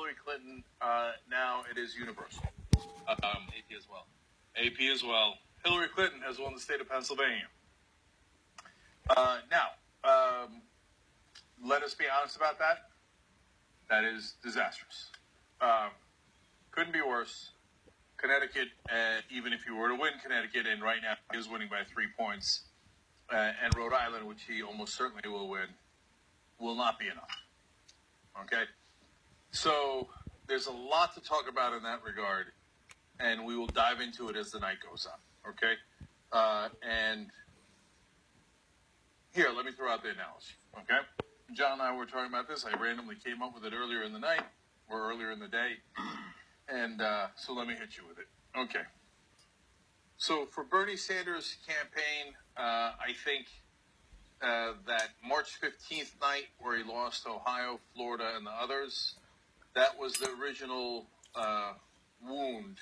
Hillary Clinton, now it is universal. AP as well. AP as well. Hillary Clinton has won the state of Pennsylvania. Let us be honest about that. That is disastrous. Couldn't be worse. Connecticut, even if you were to win Connecticut, and right now he is winning by 3 points, and Rhode Island, which he almost certainly will win, will not be enough. Okay? So there's a lot to talk about in that regard, and we will dive into it as the night goes on. Okay? And here, let me throw out the analogy. Okay? John and I were talking about this. I randomly came up with it earlier in the night, or earlier in the day. And so let me hit you with it. Okay. So for Bernie Sanders' campaign, I think that March 15th night where he lost Ohio, Florida, and the others, that was the original wound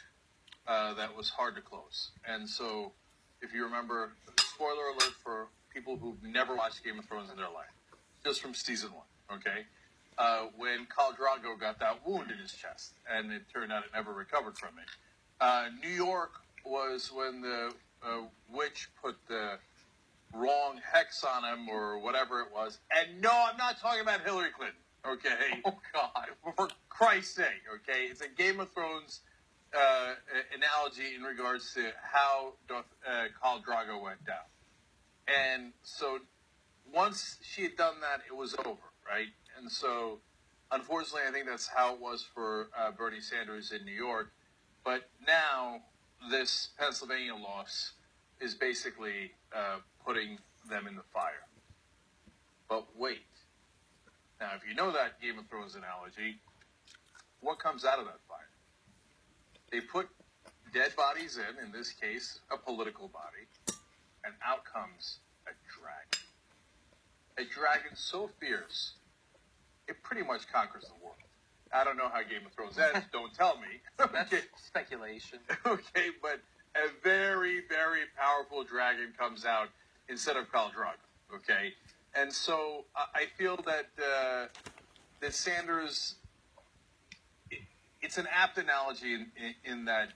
that was hard to close. And so if you remember, spoiler alert for people who've never watched Game of Thrones in their life, just from season 1, okay? When Khal Drogo got that wound in his chest, and it turned out it never recovered from it. New York was when the witch put the wrong hex on him, or whatever it was. And no, I'm not talking about Hillary Clinton, okay? Oh, God. For Christ's sake, okay? It's a Game of Thrones analogy in regards to how Khal Drogo went down. And so once she had done that, it was over, right? And so, unfortunately, I think that's how it was for Bernie Sanders in New York. But now, this Pennsylvania loss is basically putting them in the fire. But wait. Now, if you know that Game of Thrones analogy, what comes out of that fire? They put dead bodies in this case, a political body, and out comes a dragon. A dragon so fierce, it pretty much conquers the world. I don't know how Game of Thrones ends. Don't tell me. That's speculation. Okay, but a very, very powerful dragon comes out instead of Khal Drogo. Okay, and so I feel that that Sanders, it's an apt analogy in that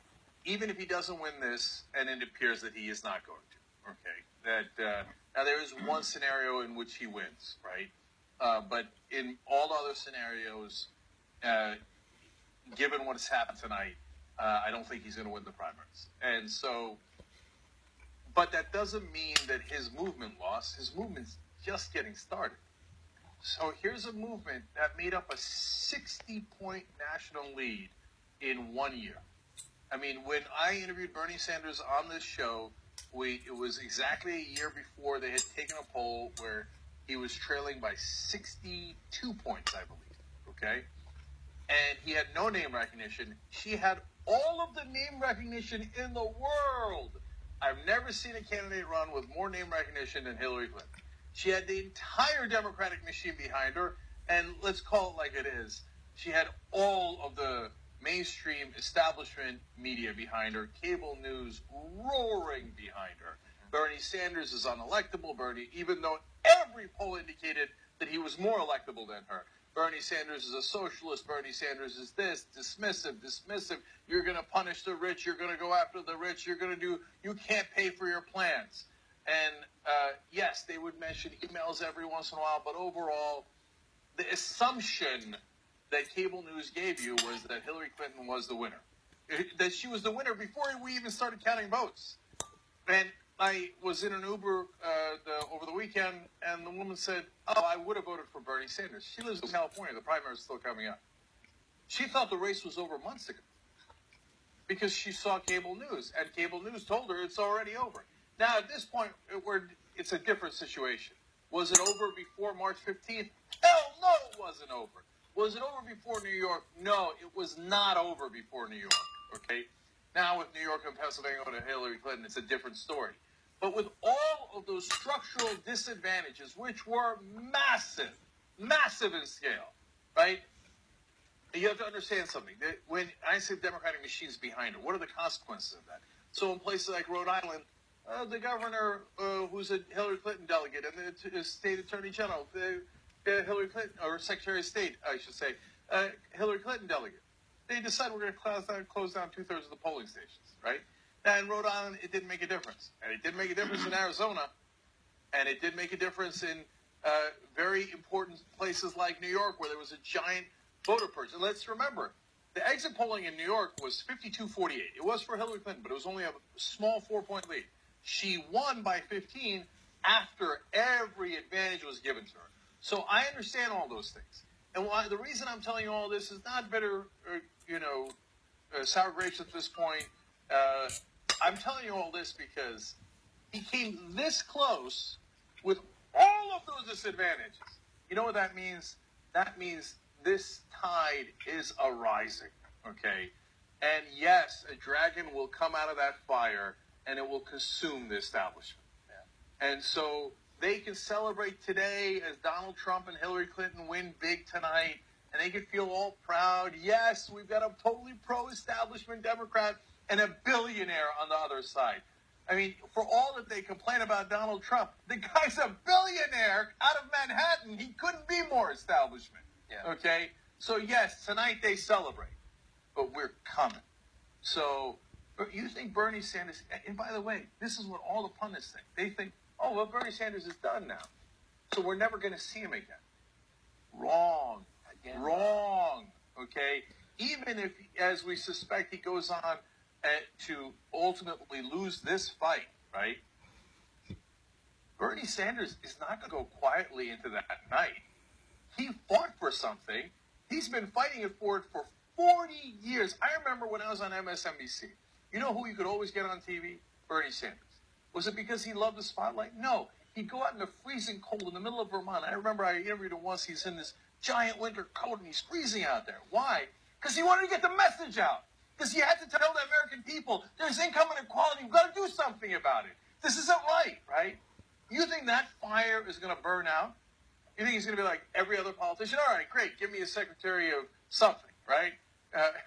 even if he doesn't win this, and it appears that he is not going to. Okay, that now there is one scenario in which he wins, right? But in all other scenarios, given what has happened tonight, I don't think he's going to win the primaries. And so, but that doesn't mean that his movement lost. His movement's just getting started. So here's a movement that made up a 60-point national lead in 1 year. I mean, when I interviewed Bernie Sanders on this show, it was exactly a year before they had taken a poll where he was trailing by 62 points, I believe, okay? And he had no name recognition. She had all of the name recognition in the world. I've never seen a candidate run with more name recognition than Hillary Clinton. She had the entire Democratic machine behind her, and let's call it like it is. She had all of the mainstream establishment media behind her, cable news roaring behind her. Bernie Sanders is unelectable. Bernie, even though every poll indicated that he was more electable than her. Bernie Sanders is a socialist. Bernie Sanders is this, dismissive. You're going to punish the rich. You're going to go after the rich. You can't pay for your plans. And yes, they would mention emails every once in a while, but overall, the assumption that cable news gave you was that Hillary Clinton was the winner. That she was the winner before we even started counting votes. And I was in an Uber over the weekend, and the woman said, "Oh, I would have voted for Bernie Sanders." She lives in California. The primary is still coming up. She thought the race was over months ago because she saw cable news, and cable news told her it's already over. Now, at this point, it's a different situation. Was it over before March 15th? Hell no, it wasn't over. Was it over before New York? No, it was not over before New York, okay? Now, with New York and Pennsylvania to Hillary Clinton, it's a different story. But with all of those structural disadvantages, which were massive in scale, right? You have to understand something. When I say Democratic machines behind it, what are the consequences of that? So in places like Rhode Island, the governor, who's a Hillary Clinton delegate, and the state attorney general, Hillary Clinton, or Secretary of State, I should say, Hillary Clinton delegate. They decided we're going to close down 2/3 of the polling stations, right? Now, in Rhode Island, it didn't make a difference. And it did make a difference in Arizona. And it did make a difference in very important places like New York, where there was a giant voter purge. And let's remember, the exit polling in New York was 52-48. It was for Hillary Clinton, but it was only a small 4-point lead. She won by 15 after every advantage was given to her. So I understand all those things. And the reason I'm telling you all this is not bitter, sour grapes at this point. I'm telling you all this because he came this close with all of those disadvantages. You know what that means? That means this tide is a-rising, okay? And yes, a dragon will come out of that fire and it will consume the establishment. Yeah. And so they can celebrate today as Donald Trump and Hillary Clinton win big tonight, and they can feel all proud. Yes, we've got a totally pro-establishment Democrat and a billionaire on the other side. I mean, for all that they complain about Donald Trump, the guy's a billionaire out of Manhattan. He couldn't be more establishment. Yeah. Okay? So, yes, tonight they celebrate, but we're coming. So, you think Bernie Sanders, and by the way, this is what all the pundits think. They think, oh, well, Bernie Sanders is done now, so we're never going to see him again. Wrong. Again. Wrong. Okay? Even if, as we suspect, he goes on to ultimately lose this fight, right? Bernie Sanders is not going to go quietly into that night. He fought for something. He's been fighting it for 40 years. I remember when I was on MSNBC. You know who you could always get on TV? Bernie Sanders. Was it because he loved the spotlight? No. He'd go out in the freezing cold in the middle of Vermont. I remember I interviewed him once. He's in this giant winter coat and he's freezing out there. Why? Because he wanted to get the message out. Because he had to tell the American people, there's income inequality. You've got to do something about it. This isn't right? You think that fire is going to burn out? You think he's going to be like every other politician? All right, great. Give me a secretary of something, right?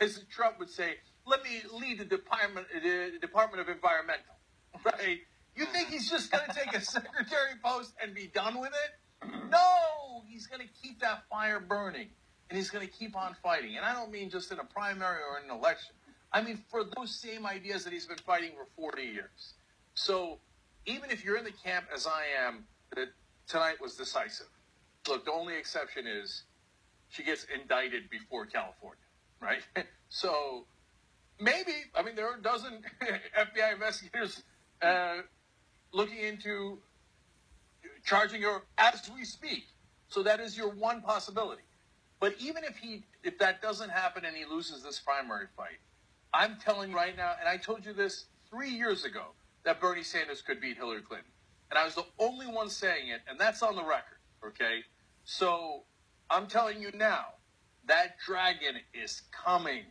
As Trump would say, let me lead the Department of Environmental, right? You think he's just going to take a secretary post and be done with it? No, he's going to keep that fire burning, and he's going to keep on fighting. And I don't mean just in a primary or in an election. I mean for those same ideas that he's been fighting for 40 years. So even if you're in the camp, as I am, that tonight was decisive, look, the only exception is she gets indicted before California, right? So maybe, I mean, there are a dozen FBI investigators looking into charging her as we speak. So that is your one possibility. But even if that doesn't happen and he loses this primary fight, I'm telling you right now, and I told you this 3 years ago, that Bernie Sanders could beat Hillary Clinton. And I was the only one saying it, and that's on the record, okay? So I'm telling you now, that dragon is coming.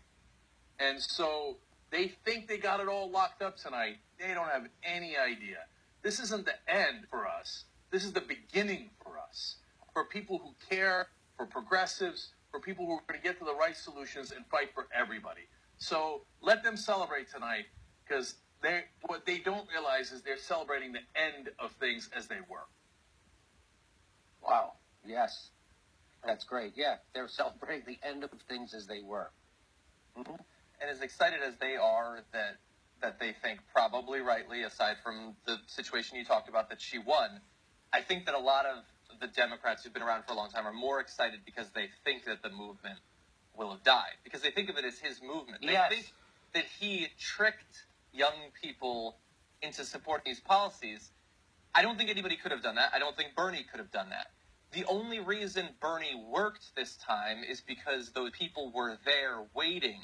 And so they think they got it all locked up tonight. They don't have any idea. This isn't the end for us. This is the beginning for us. For people who care, for progressives, for people who are going to get to the right solutions and fight for everybody. So let them celebrate tonight, because what they don't realize is they're celebrating the end of things as they were. Wow. Yes. That's great. Yeah, they're celebrating the end of things as they were. Mm-hmm. And as excited as they are that they think, probably rightly, aside from the situation you talked about, that she won, I think that a lot of the Democrats who've been around for a long time are more excited because they think that the movement will have died. Because they think of it as his movement. They think that he tricked young people into supporting these policies. I don't think anybody could have done that. I don't think Bernie could have done that. The only reason Bernie worked this time is because those people were there waiting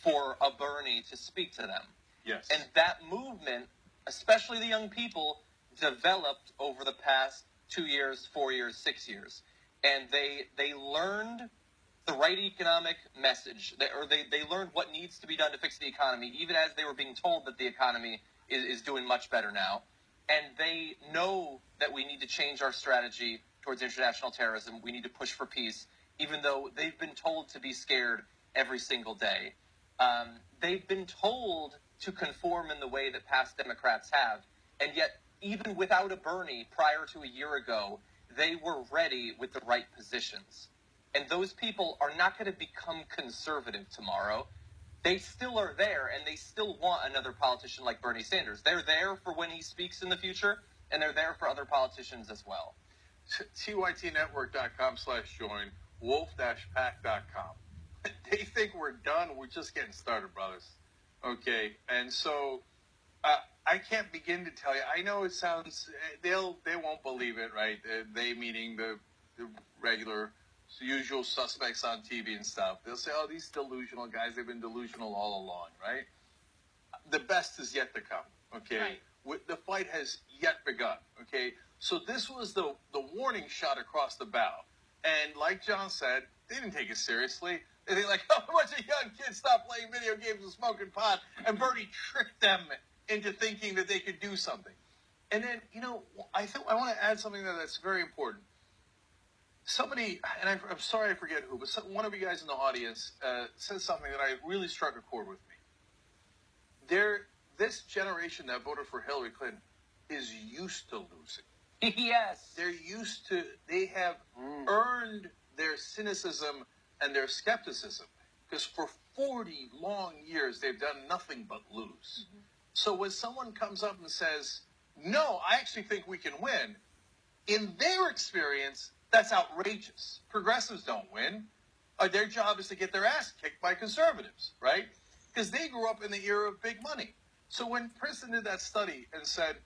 for a Bernie to speak to them. Yes. And that movement, especially the young people, developed over the past 2 years, 4 years, 6 years. And they learned the right economic message, they learned what needs to be done to fix the economy, even as they were being told that the economy is doing much better now. And they know that we need to change our strategy towards international terrorism. We need to push for peace, even though they've been told to be scared every single day. They've been told to conform in the way that past Democrats have, and yet even without a Bernie prior to a year ago, they were ready with the right positions. And those people are not going to become conservative tomorrow. They still are there, and they still want another politician like Bernie Sanders. They're there for when he speaks in the future, and they're there for other politicians as well. tytnetwork.com/join, wolf-pack.com. They think we're done. We're just getting started, brothers. Okay, and so I can't begin to tell you. I know it sounds, they won't believe it, right? They meaning the regular, usual suspects on TV and stuff. They'll say, oh, these delusional guys, they've been delusional all along, right? The best is yet to come, okay? Right. The fight has yet begun, okay? So this was the warning shot across the bow. And like John said, they didn't take it seriously. They think like, oh, a bunch of young kids stopped playing video games and smoking pot, and Bernie tricked them into thinking that they could do something. And then, you know, I want to add something that's very important. Somebody, and I'm sorry I forget who, but one of you guys in the audience said something that I really struck a chord with me. This generation that voted for Hillary Clinton is used to losing. Yes. They have earned their cynicism and their skepticism, because for 40 long years they've done nothing but lose. Mm-hmm. So when someone comes up and says, no, I actually think we can win, in their experience, that's outrageous. Progressives don't win. Their job is to get their ass kicked by conservatives, right? Because they grew up in the era of big money. So when Princeton did that study and said,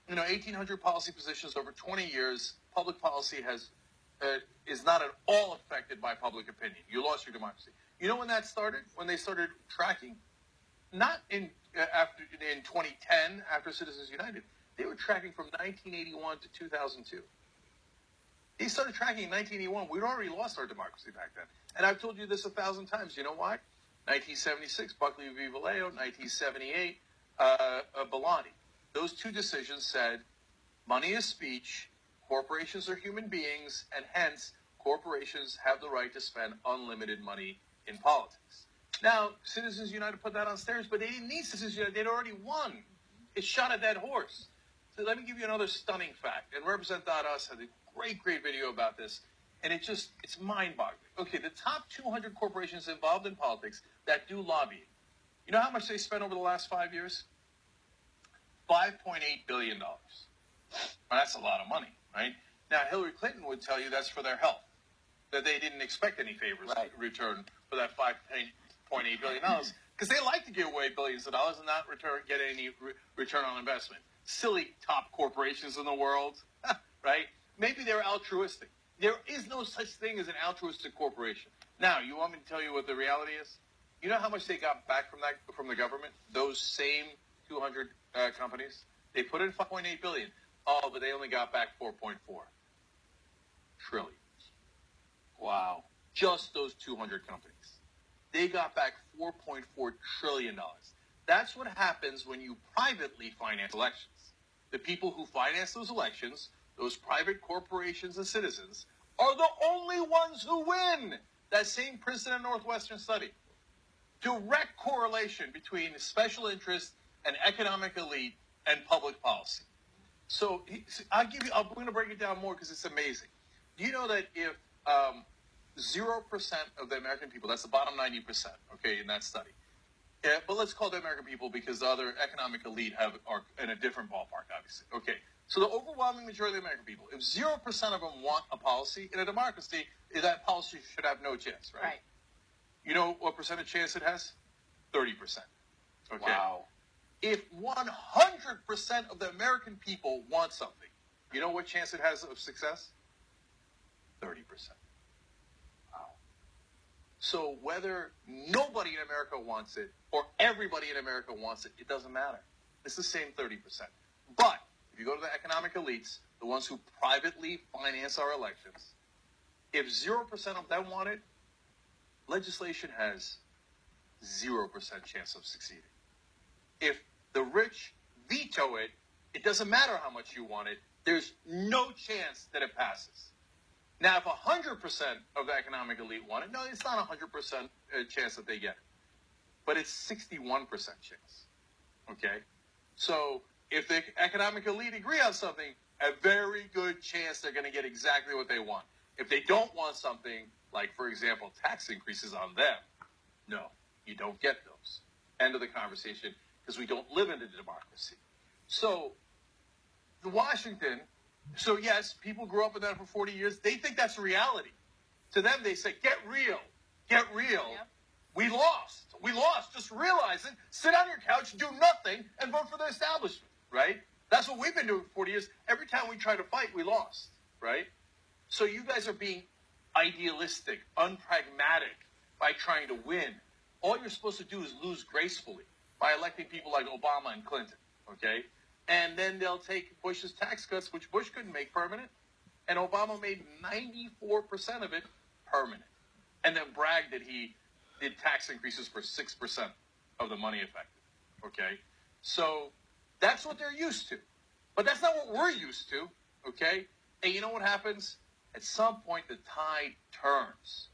1,800 policy positions over 20 years, public policy is not at all affected by public opinion. You lost your democracy. You know when that started? When they started tracking? Not in 2010, after Citizens United. They were tracking from 1981 to 2002. They started tracking in 1981. We'd already lost our democracy back then. And I've told you this 1,000 times. You know why? 1976, Buckley v. Vallejo. 1978, Bellotti. Those two decisions said, money is speech, corporations are human beings, and hence, corporations have the right to spend unlimited money in politics. Now, Citizens United put that on stairs, but they didn't need Citizens United. They'd already won. It shot a dead horse. So let me give you another stunning fact. And Represent.us had a great video about this. And it's mind-boggling. Okay, the top 200 corporations involved in politics that do lobbying. You know how much they spent over the last 5 years? $5.8 billion. Well, that's a lot of money, right? Now, Hillary Clinton would tell you that's for their health, that they didn't expect any favors in return for that $5.8 billion, because they like to give away billions of dollars and not get any return on investment. Silly top corporations in the world, right? Maybe they're altruistic. There is no such thing as an altruistic corporation. Now, you want me to tell you what the reality is? You know how much they got back from the government? Those same 200 companies? They put in $5.8 billion. Oh, but they only got back $4.4 trillion. Wow. Just those 200 companies. They got back $4.4 trillion. That's what happens when you privately finance elections. The people who finance those elections, those private corporations and citizens, are the only ones who win. That same Princeton and Northwestern study. Direct correlation between special interest and economic elite and public policy. So I'm going to break it down more because it's amazing. Do you know that if 0% of the American people, that's the bottom 90%, okay, in that study. But let's call them American people because the other economic elite are in a different ballpark, obviously. Okay, so the overwhelming majority of the American people, if 0% of them want a policy in a democracy, that policy should have no chance, right? You know what percentage chance it has? 30%. Okay. Wow. If 100% of the American people want something, you know what chance it has of success? 30%. Wow. So whether nobody in America wants it or everybody in America wants it, it doesn't matter. It's the same 30%. But if you go to the economic elites, the ones who privately finance our elections, if 0% of them want it, legislation has 0% chance of succeeding. If the rich veto it, it doesn't matter how much you want it, there's no chance that it passes. Now, if 100% of the economic elite want it, no, it's not 100% chance that they get it. But it's 61% chance. Okay? So if the economic elite agree on something, a very good chance they're going to get exactly what they want. If they don't want something, like, for example, tax increases on them. No, you don't get those. End of the conversation, because we don't live in a democracy. So, Washington, so yes, people grew up in that for 40 years. They think that's reality. To them, they say, get real. Get real. Yep. We lost. We lost. Just realize it. Sit on your couch, do nothing, and vote for the establishment, right? That's what we've been doing for 40 years. Every time we try to fight, we lost, right? So you guys are being idealistic, unpragmatic by trying to win. All you're supposed to do is lose gracefully by electing people like Obama and Clinton, okay? And then they'll take Bush's tax cuts, which Bush couldn't make permanent, and Obama made 94% of it permanent, and then bragged that he did tax increases for 6% of the money affected, okay? So that's what they're used to. But that's not what we're used to, okay? And you know what happens? At some point, the tide turns.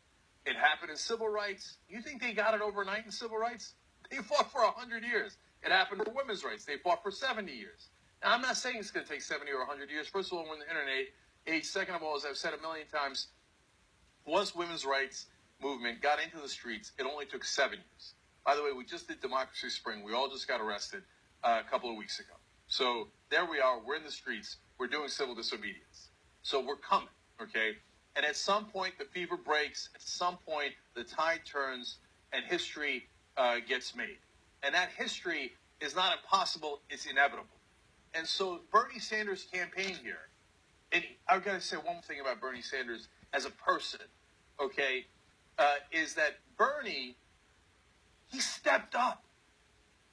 It happened in civil rights. You think they got it overnight in civil rights? They fought for 100 years. It happened for women's rights. They fought for 70 years. Now, I'm not saying it's going to take 70 or 100 years. First of all, we're in the internet age. Second of all, as I've said a million times, once women's rights movement got into the streets, it only took 7 years. By the way, we just did Democracy Spring. We all just got arrested a couple of weeks ago. So there we are. We're in the streets. We're doing civil disobedience. So we're coming, okay? And at some point, the fever breaks. At some point, the tide turns, and history gets made. And that history is not impossible. It's inevitable. And so Bernie Sanders' campaign here, and I've got to say one thing about Bernie Sanders as a person, okay, is that Bernie, he stepped up.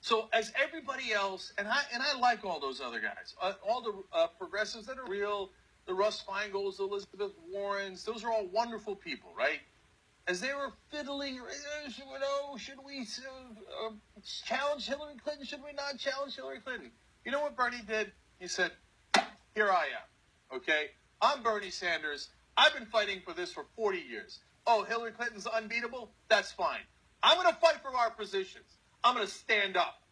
So as everybody else, and I like all those other guys, all the progressives that are real, the Russ Feingold's, the Elizabeth Warrens, those are all wonderful people, right? As they were fiddling, should we challenge Hillary Clinton? Should we not challenge Hillary Clinton? You know what Bernie did? He said, here I am, okay? I'm Bernie Sanders. I've been fighting for this for 40 years. Oh, Hillary Clinton's unbeatable? That's fine. I'm going to fight for our positions. I'm going to stand up.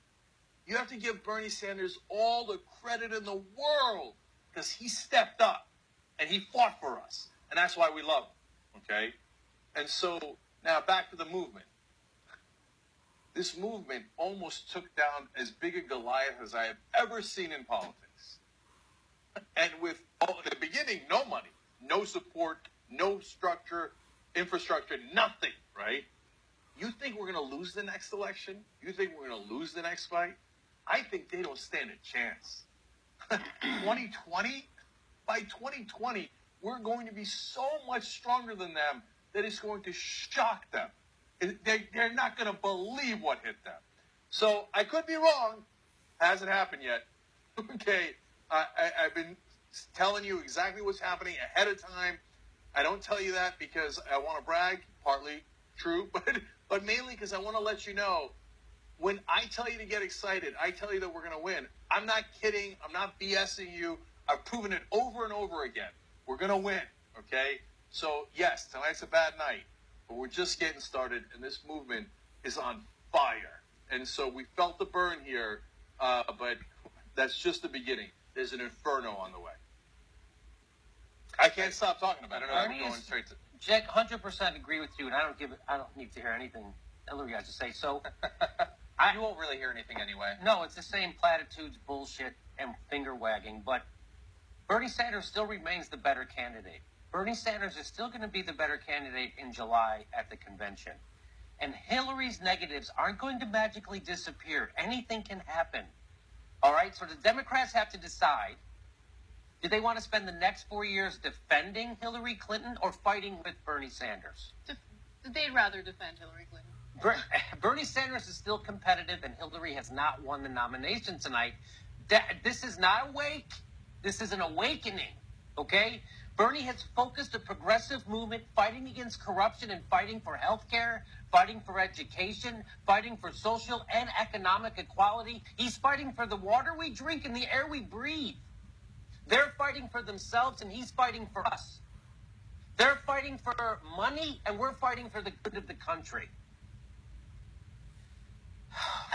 You have to give Bernie Sanders all the credit in the world because he stepped up and he fought for us. And that's why we love him, okay? And so now back to the movement. This movement almost took down as big a Goliath as I have ever seen in politics. And with, at the beginning, no money, no support, no structure, infrastructure, nothing, right? You think we're going to lose the next election? You think we're going to lose the next fight? I think they don't stand a chance. 2020? By 2020, we're going to be so much stronger than them that it's going to shock them. They're not going to believe what hit them. So I could be wrong. Hasn't happened yet. Okay, I've been telling you exactly what's happening ahead of time. I don't tell you that because I want to brag, partly true, but mainly because I want to let you know, when I tell you to get excited, I tell you that we're going to win. I'm not kidding. I'm not BSing you. I've proven it over and over again. We're going to win, okay? So, yes, tonight's a bad night, but we're just getting started, and this movement is on fire. And so we felt the burn here, but that's just the beginning. There's an inferno on the way. I can't stop talking about it. I'm going straight to... Jack, 100% agree with you, and I don't need to hear anything Hillary has to say. So, you won't really hear anything anyway. No, it's the same platitudes, bullshit, and finger wagging. But Bernie Sanders still remains the better candidate. Bernie Sanders is still going to be the better candidate in July at the convention. And Hillary's negatives aren't going to magically disappear. Anything can happen. All right? So the Democrats have to decide, do they want to spend the next 4 years defending Hillary Clinton or fighting with Bernie Sanders? They'd rather defend Hillary Clinton. Bernie Sanders is still competitive, and Hillary has not won the nomination tonight. This is not a wake. This is an awakening, okay? Bernie has focused a progressive movement fighting against corruption and fighting for health care, fighting for education, fighting for social and economic equality. He's fighting for the water we drink and the air we breathe. They're fighting for themselves, and he's fighting for us. They're fighting for money, and we're fighting for the good of the country.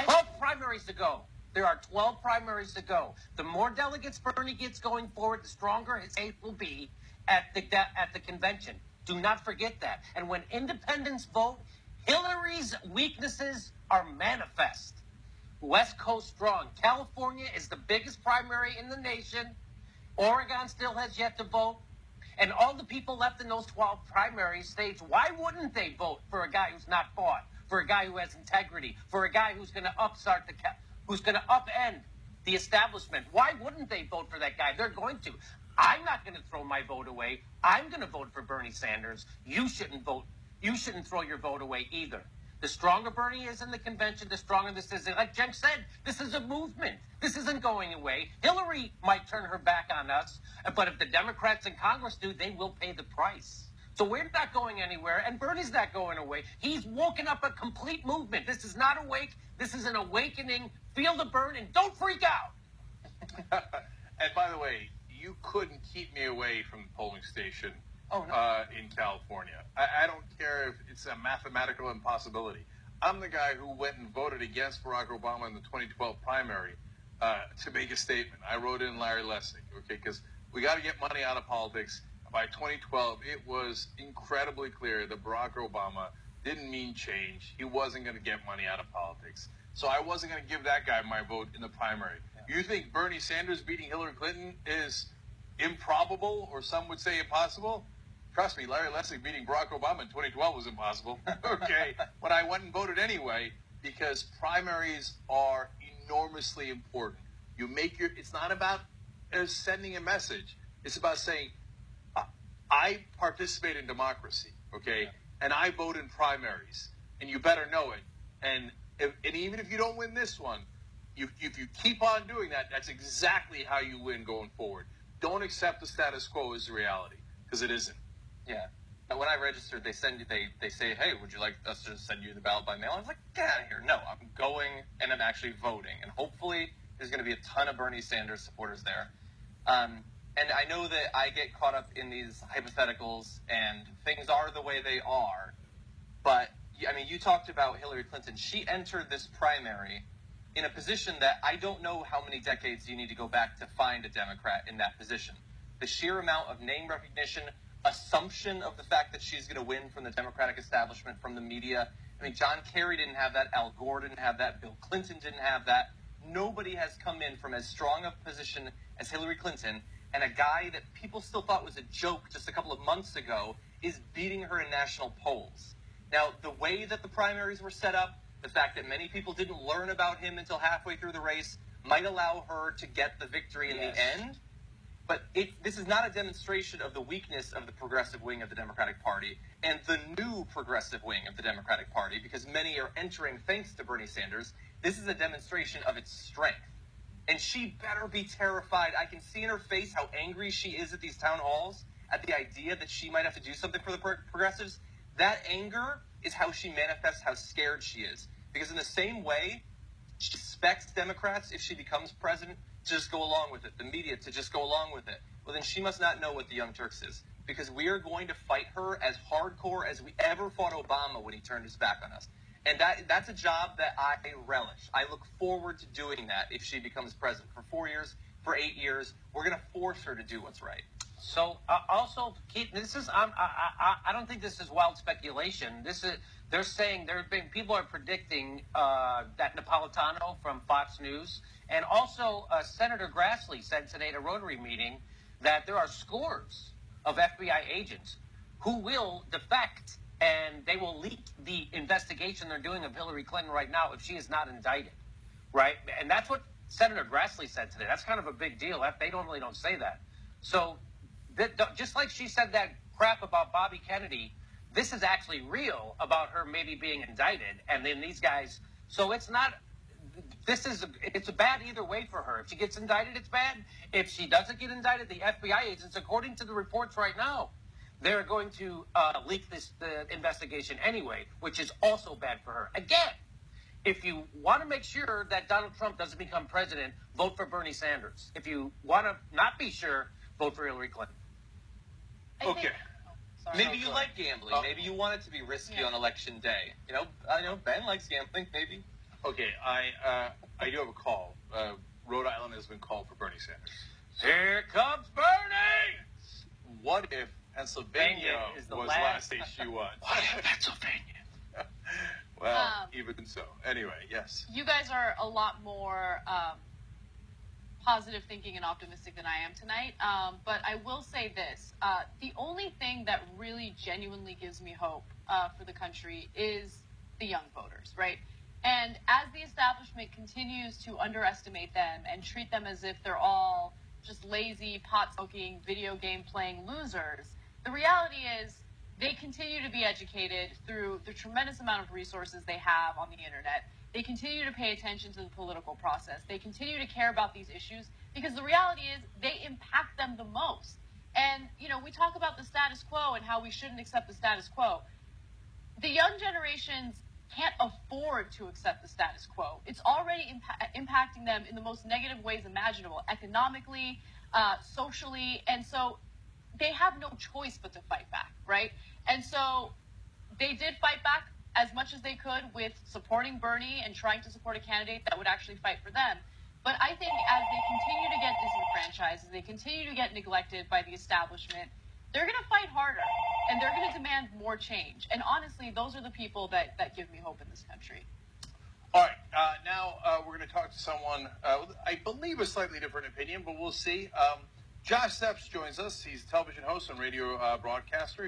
12 primaries to go. There are 12 primaries to go. The more delegates Bernie gets going forward, the stronger his case will be at the convention. Do not forget that. And when independents vote, Hillary's weaknesses are manifest. West Coast strong. California is the biggest primary in the nation. Oregon still has yet to vote. And all the people left in those 12 primary states, why wouldn't they vote for a guy who's not fought, for a guy who has integrity, for a guy who's going to upend the establishment? Why wouldn't they vote for that guy? They're going to. I'm not going to throw my vote away. I'm going to vote for Bernie Sanders. You shouldn't vote. You shouldn't throw your vote away either. The stronger Bernie is in the convention, the stronger this is. Like Jen said, this is a movement. This isn't going away. Hillary might turn her back on us, but if the Democrats in Congress do, they will pay the price. So we're not going anywhere, and Bernie's not going away. He's woken up a complete movement. This is not awake. This is an awakening. Feel the burn, and don't freak out. And by the way, you couldn't keep me away from the polling station. Oh, no. In California. I don't care if it's a mathematical impossibility. I'm the guy who went and voted against Barack Obama in the 2012 primary to make a statement. I wrote in Larry Lessig, okay, because we got to get money out of politics. By 2012, it was incredibly clear that Barack Obama didn't mean change. He wasn't going to get money out of politics. So I wasn't going to give that guy my vote in the primary. Yeah. You think Bernie Sanders beating Hillary Clinton is improbable, or some would say impossible? Trust me, Larry Lessig beating Barack Obama in 2012 was impossible. Okay, but I went and voted anyway because primaries are enormously important. You make your. It's not about sending a message. It's about saying, I participate in democracy. Okay, yeah. And I vote in primaries, and you better know it. And even if you don't win this one, if you keep on doing that, that's exactly how you win going forward. Don't accept the status quo as the reality, because it isn't. Yeah. When I registered, they say, hey, would you like us to send you the ballot by mail? I was like, get out of here. No, I'm going and I'm actually voting. And hopefully there's going to be a ton of Bernie Sanders supporters there. And I know that I get caught up in these hypotheticals and things are the way they are. But, I mean, you talked about Hillary Clinton. She entered this primary in a position that I don't know how many decades you need to go back to find a Democrat in that position. The sheer amount of name recognition, assumption of the fact that she's going to win from the Democratic establishment, from the media. I mean, John Kerry didn't have that. Al Gore didn't have that. Bill Clinton didn't have that. Nobody has come in from as strong a position as Hillary Clinton, and a guy that people still thought was a joke just a couple of months ago is beating her in national polls. Now, the way that the primaries were set up, the fact that many people didn't learn about him until halfway through the race might allow her to get the victory in the end. But this is not a demonstration of the weakness of the progressive wing of the Democratic Party and the new progressive wing of the Democratic Party, because many are entering thanks to Bernie Sanders. This is a demonstration of its strength. And she better be terrified. I can see in her face how angry she is at these town halls at the idea that she might have to do something for the progressives. That anger is how she manifests how scared she is. Because in the same way, she expects Democrats, if she becomes president, to just go along with it, the media to just go along with it. Well, then she must not know what the Young Turks is, because we are going to fight her as hardcore as we ever fought Obama when he turned his back on us. And that's a job that I relish. I look forward to doing that if she becomes president for 4 years, for 8 years. We're going to force her to do what's right. So also, Keith, this is I don't think this is wild speculation. They're saying people are predicting that Napolitano from Fox News, and also Senator Grassley said today at a Rotary meeting that there are scores of FBI agents who will defect, and they will leak the investigation they're doing of Hillary Clinton right now if she is not indicted, right? And that's what Senator Grassley said today. That's kind of a big deal. They really don't say that. So just like she said that crap about Bobby Kennedy, this is actually real about her maybe being indicted. And then these guys, so it's not, it's bad either way for her. If she gets indicted, it's bad. If she doesn't get indicted, the FBI agents, according to the reports right now, they're going to leak the investigation anyway, which is also bad for her. Again, if you want to make sure that Donald Trump doesn't become president, vote for Bernie Sanders. If you want to not be sure, vote for Hillary Clinton. Okay. Maybe you like gambling. Maybe you want it to be risky on election day. I know Ben likes gambling. Maybe. Okay, I do have a call. Rhode Island has been called for Bernie Sanders. Here comes Bernie! What if Pennsylvania is the was last- last issue one. What if Pennsylvania? Well, even so. Anyway, yes. You guys are a lot more positive thinking and optimistic than I am tonight. But I will say this. The only thing that really genuinely gives me hope for the country is the young voters, right? And as the establishment continues to underestimate them and treat them as if they're all just lazy, pot-smoking, video game playing losers, the reality is they continue to be educated through the tremendous amount of resources they have on the internet. They continue to pay attention to the political process. They continue to care about these issues because the reality is they impact them the most. And, we talk about the status quo and how we shouldn't accept the status quo. The young generations can't afford to accept the status quo. It's already impacting them in the most negative ways imaginable, economically, socially, and so they have no choice but to fight back, right? And so they did fight back as much as they could with supporting Bernie and trying to support a candidate that would actually fight for them. But I think as they continue to get disenfranchised, as they continue to get neglected by the establishment, they're going to fight harder and they're going to demand more change. And honestly, those are the people that give me hope in this country. All right. Now we're going to talk to someone, I believe a slightly different opinion, but we'll see. Josh Zepps joins us. He's a television host and radio broadcaster.